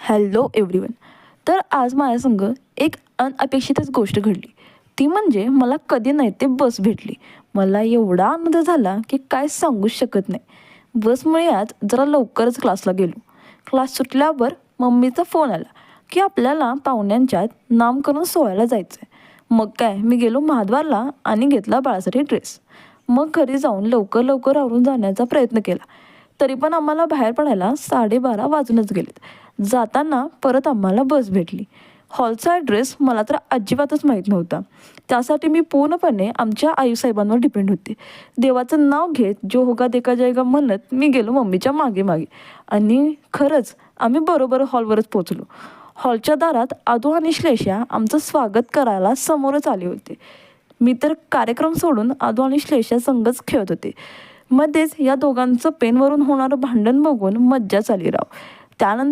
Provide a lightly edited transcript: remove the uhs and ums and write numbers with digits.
Hello everyone. तर आज माझ्या संग एक अनअपेक्षितच गोष्ट घडली. ती म्हणजे मला कधी नाही ते बस भेटली. मला एवढा आनंद झाला की काय सांगूच शकत नाही. बसमुळे आज जरा लवकरच क्लासला गेलो. क्लास सुटल्यावर मम्मीचा फोन आला की आपल्याला पाहुण्यांच्यात नामकरण सोहळ्याला जायचं आहे. मग काय मी गेलो महाद्वारला आणि घेतला बाळासाठी ड्रेस. मग घरी जाऊन लवकर लवकर आवरून जाण्याचा प्रयत्न केला. तरी पण आम्हाला बाहेर पडायला 12:30 वाजूनच गेलेत. जाताना परत आम्हाला बस भेटली. हॉलचा ॲड्रेस मला तर अजिबातच माहीत नव्हता. त्यासाठी मी पूर्णपणे आमच्या आईसाहेबांवर डिपेंड होते. देवाचं नाव घेत जो होगा देखा जाएगा म्हणत मी गेलो मम्मीच्या मागे मागे. आणि खरंच आम्ही बरोबर हॉलवरच पोचलो. हॉलच्या दारात आदू आणि श्लेषा आमचं स्वागत करायला समोरच आले होते. मी तर कार्यक्रम सोडून आदू आणि श्लेषा संगच खेळत होते. मध्येच या दोघांचं पेनवरून होणारं भांडण बघून मज्जाच आली राव. त्यानंतर